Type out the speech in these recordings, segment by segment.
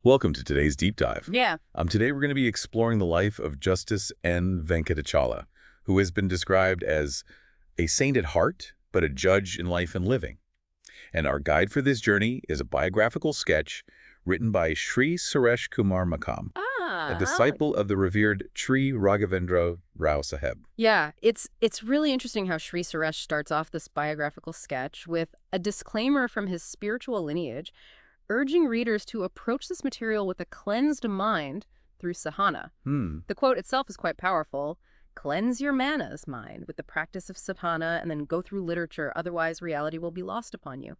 Welcome to today's deep dive. Yeah. Today we're going to be exploring the life of Justice N. Venkatachala, who has been described as a saint at heart, but a judge in life and living. And our guide for this journey is a biographical sketch written by Shri Suresh Kumar Makam, a disciple of the revered Shri Raghavendra Rao Saheb. Yeah, it's really interesting how Shri Suresh starts off this biographical sketch with a disclaimer from his spiritual lineage, urging readers to approach this material with a cleansed mind through sadhana. The quote itself is quite powerful. Cleanse your manas mind with the practice of sadhana and then go through literature, otherwise reality will be lost upon you.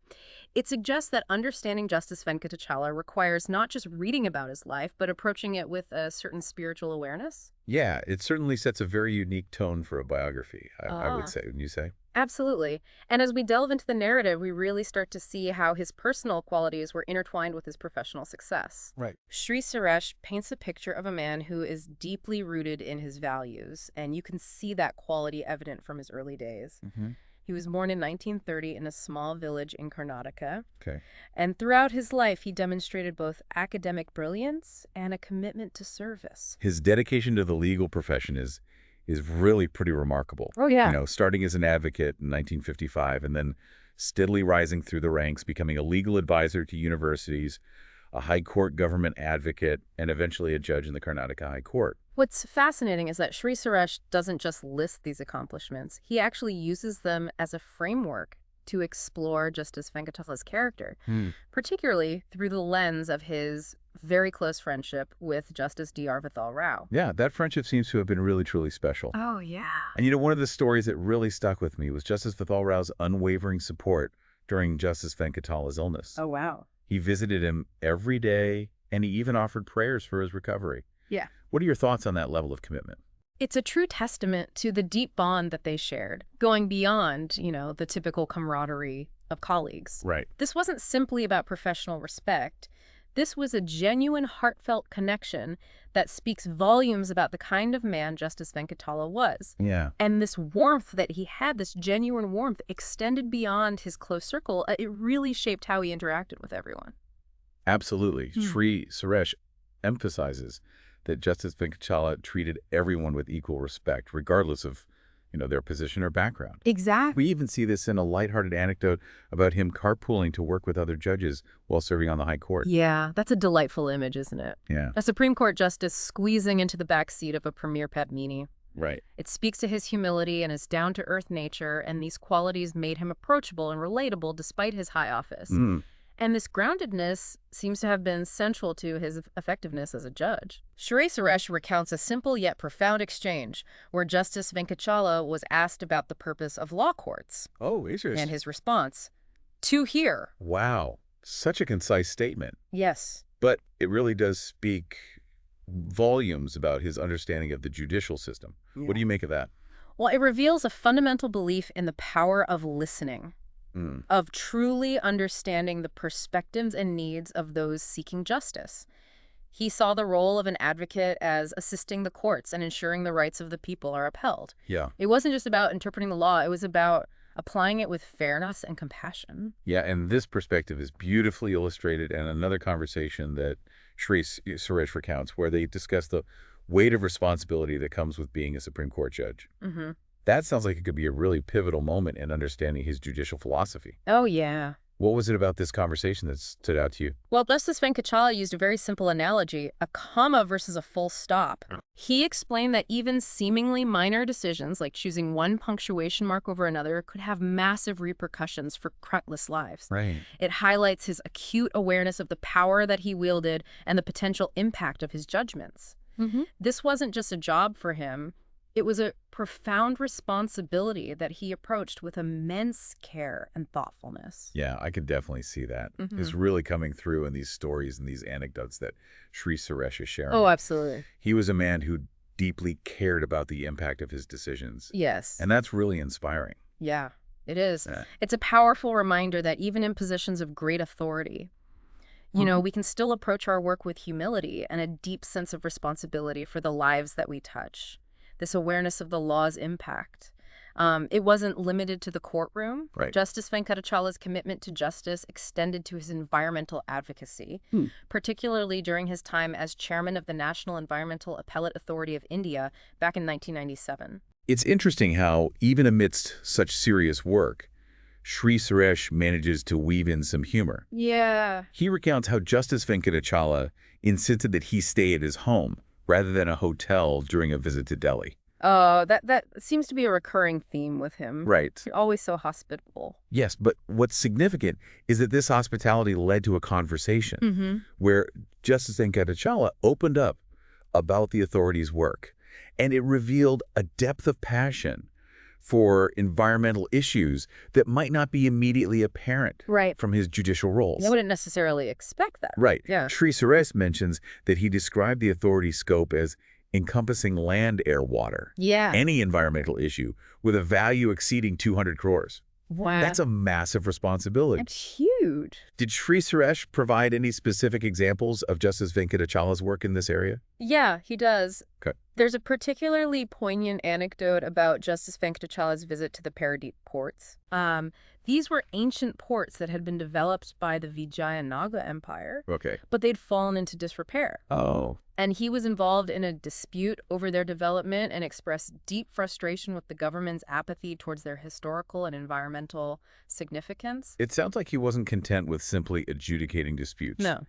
It suggests that understanding Justice Venkatachala requires not just reading about his life, but approaching it with a certain spiritual awareness. Yeah, it certainly sets a very unique tone for a biography, I would say, wouldn't you say? Absolutely. And as we delve into the narrative, we really start to see how his personal qualities were intertwined with his professional success. Right. Shri Suresh paints a picture of a man who is deeply rooted in his values, and you can see that quality evident from his early days. He was born in 1930 in a small village in Karnataka, Okay. and throughout his life, he demonstrated both academic brilliance and a commitment to service. His dedication to the legal profession is really pretty remarkable. Oh, yeah. You know, starting as an advocate in 1955 and then steadily rising through the ranks, becoming a legal advisor to universities, a high court government advocate, and eventually a judge in the Karnataka High Court. What's fascinating is that Shri Suresh doesn't just list these accomplishments. He actually uses them as a framework to explore Justice Venkatachala's character, particularly through the lens of his very close friendship with Justice D.R. Vithal Rao. Yeah, that friendship seems to have been really, truly special. Oh, yeah. And you know, one of the stories that really stuck with me was Justice Vithal Rao's unwavering support during Justice Venkatachala's illness. Oh, wow. He visited him every day, and he even offered prayers for his recovery. Yeah. What are your thoughts on that level of commitment? It's a true testament to the deep bond that they shared, going beyond, the typical camaraderie of colleagues. Right. This wasn't simply about professional respect. This was a genuine, heartfelt connection that speaks volumes about the kind of man Justice Venkatachala was. Yeah. And this warmth that he had, this genuine warmth, extended beyond his close circle. It really shaped how he interacted with everyone. Absolutely. Shri Suresh emphasizes that Justice Venkatachala treated everyone with equal respect, regardless of, their position or background. Exactly. We even see this in a lighthearted anecdote about him carpooling to work with other judges while serving on the High Court. Yeah, that's a delightful image, isn't it? Yeah. A Supreme Court justice squeezing into the back seat of a premier Padmini. Right. It speaks to his humility and his down-to-earth nature, and these qualities made him approachable and relatable despite his high office. And this groundedness seems to have been central to his effectiveness as a judge. Shri Suresh recounts a simple yet profound exchange where Justice Venkatachala was asked about the purpose of law courts. Oh, interesting. And his response, "To hear." Wow. Such a concise statement. Yes. But it really does speak volumes about his understanding of the judicial system. Yeah. What do you make of that? Well, it reveals a fundamental belief in the power of listening. Of truly understanding the perspectives and needs of those seeking justice. He saw the role of an advocate as assisting the courts and ensuring the rights of the people are upheld. Yeah. It wasn't just about interpreting the law, it was about applying it with fairness and compassion. Yeah, and this perspective is beautifully illustrated in another conversation that Shri Suresh recounts, where they discuss the weight of responsibility that comes with being a Supreme Court judge. That sounds like it could be a really pivotal moment in understanding his judicial philosophy. Oh, yeah. What was it about this conversation that stood out to you? Well, Justice Venkatachala used a very simple analogy, a comma versus a full stop. He explained that even seemingly minor decisions, like choosing one punctuation mark over another, could have massive repercussions for countless lives. Right. It highlights his acute awareness of the power that he wielded and the potential impact of his judgments. This wasn't just a job for him. It was a profound responsibility that he approached with immense care and thoughtfulness. Yeah, I could definitely see that. It's really coming through in these stories and these anecdotes that Shri Suresh is sharing. Oh, absolutely. He was a man who deeply cared about the impact of his decisions. Yes. And that's really inspiring. Yeah, it is. Yeah. It's a powerful reminder that even in positions of great authority, we can still approach our work with humility and a deep sense of responsibility for the lives that we touch. This awareness of the law's impact. It wasn't limited to the courtroom. Right. Justice Venkatachala's commitment to justice extended to his environmental advocacy, particularly during his time as chairman of the National Environmental Appellate Authority of India back in 1997. It's interesting how, even amidst such serious work, Shri Suresh manages to weave in some humor. Yeah. He recounts how Justice Venkatachala insisted that he stay at his home rather than a hotel during a visit to Delhi. Oh, that seems to be a recurring theme with him. Right. Always so hospitable. Yes, but what's significant is that this hospitality led to a conversation where Justice Venkatachala opened up about the authorities' work, and it revealed a depth of passion for environmental issues that might not be immediately apparent from his judicial roles. I wouldn't necessarily expect that. Right. Yeah. Shri Suresh mentions that he described the authority's scope as encompassing land, air, water. Yeah. Any environmental issue with a value exceeding 200 crores. Wow. That's a massive responsibility. That's huge. Did Shri Suresh provide any specific examples of Justice Venkatachala's work in this area? Yeah, he does. Okay. There's a particularly poignant anecdote about Justice Venkatachala's visit to the Paradeep ports. These were ancient ports that had been developed by the Vijayanaga Empire, Okay. but they'd fallen into disrepair. Oh. And he was involved in a dispute over their development and expressed deep frustration with the government's apathy towards their historical and environmental significance. It sounds like he wasn't content with simply adjudicating disputes. No.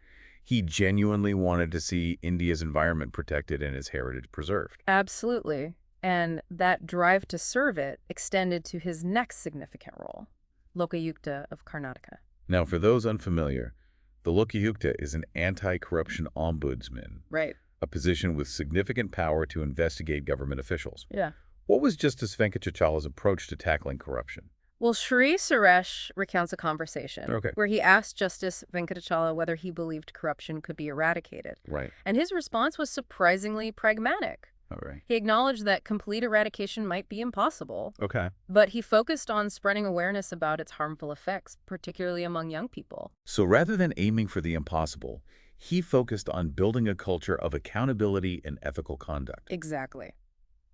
He genuinely wanted to see India's environment protected and its heritage preserved. Absolutely. And that drive to serve it extended to his next significant role, Lokayukta of Karnataka. Now, for those unfamiliar, the Lokayukta is an anti-corruption ombudsman, Right. a position with significant power to investigate government officials. Yeah. What was Justice Venkatachala's approach to tackling corruption? Well, Shri Suresh recounts a conversation where he asked Justice Venkatachala whether he believed corruption could be eradicated. Right. And his response was surprisingly pragmatic. All right. He acknowledged that complete eradication might be impossible, Okay. but he focused on spreading awareness about its harmful effects, particularly among young people. So rather than aiming for the impossible, he focused on building a culture of accountability and ethical conduct. Exactly.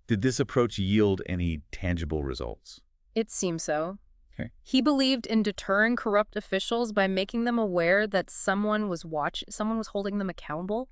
Did this approach yield any tangible results? It seems so. Okay. He believed in deterring corrupt officials by making them aware that someone was holding them accountable.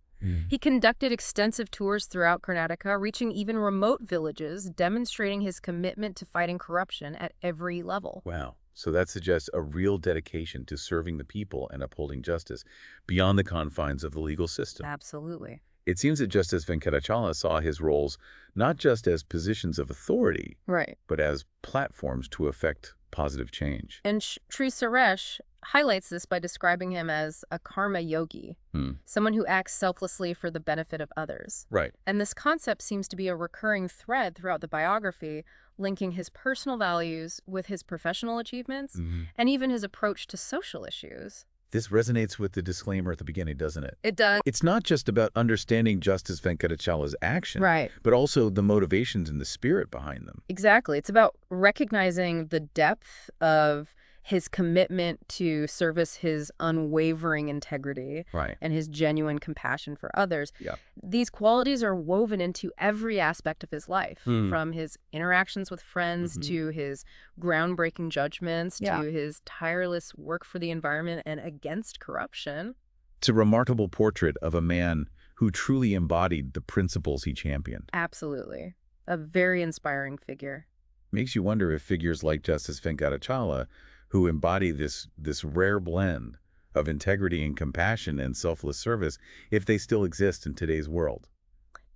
He conducted extensive tours throughout Karnataka, reaching even remote villages, demonstrating his commitment to fighting corruption at every level. Wow. So that suggests a real dedication to serving the people and upholding justice beyond the confines of the legal system. Absolutely. It seems that Justice Venkatachala saw his roles not just as positions of authority, Right. but as platforms to effect positive change. And Shri Suresh highlights this by describing him as a karma yogi, someone who acts selflessly for the benefit of others. Right. And this concept seems to be a recurring thread throughout the biography, linking his personal values with his professional achievements and even his approach to social issues. This resonates with the disclaimer at the beginning, doesn't it? It does. It's not just about understanding Justice Venkatachala's action, Right. but also the motivations and the spirit behind them. Exactly. It's about recognizing the depth of his commitment to service, his unwavering integrity, Right. and his genuine compassion for others. Yeah. These qualities are woven into every aspect of his life, from his interactions with friends to his groundbreaking judgments to his tireless work for the environment and against corruption. It's a remarkable portrait of a man who truly embodied the principles he championed. Absolutely. A very inspiring figure. Makes you wonder if figures like Justice Venkatachala, who embody this rare blend of integrity and compassion and selfless service, if they still exist in today's world.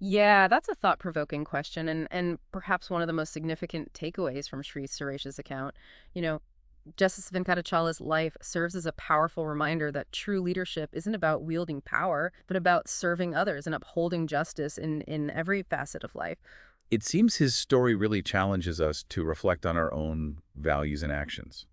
Yeah, that's a thought-provoking question and perhaps one of the most significant takeaways from Shri Suresh's account. You know, Justice Venkatachala's life serves as a powerful reminder that true leadership isn't about wielding power, but about serving others and upholding justice in every facet of life. It seems his story really challenges us to reflect on our own values and actions.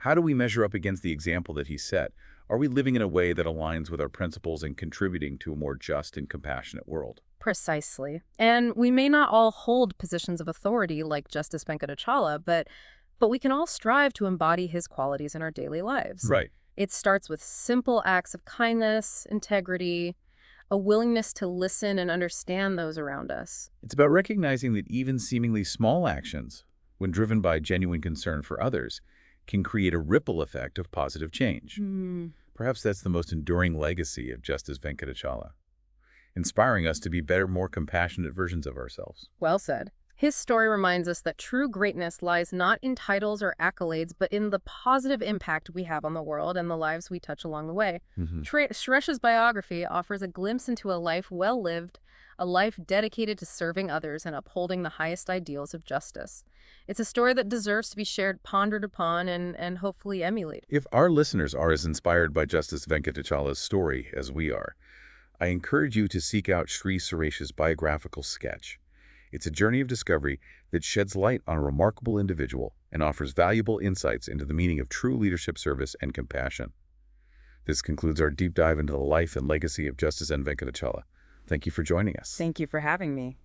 How do we measure up against the example that he set? Are we living in a way that aligns with our principles and contributing to a more just and compassionate world? Precisely. And we may not all hold positions of authority like Justice Venkatachala, but we can all strive to embody his qualities in our daily lives. Right. It starts with simple acts of kindness, integrity, a willingness to listen and understand those around us. It's about recognizing that even seemingly small actions when driven by genuine concern for others, can create a ripple effect of positive change. Perhaps that's the most enduring legacy of Justice Venkatachala, inspiring us to be better, more compassionate versions of ourselves. Well said. His story reminds us that true greatness lies not in titles or accolades, but in the positive impact we have on the world and the lives we touch along the way. Suresh's biography offers a glimpse into a life well lived, a life dedicated to serving others and upholding the highest ideals of justice. It's a story that deserves to be shared, pondered upon, and hopefully emulated. If our listeners are as inspired by Justice Venkatachala's story as we are, I encourage you to seek out Shri Suresh's biographical sketch. It's a journey of discovery that sheds light on a remarkable individual and offers valuable insights into the meaning of true leadership, service, and compassion. This concludes our deep dive into the life and legacy of Justice N. Venkatachala. Thank you for joining us. Thank you for having me.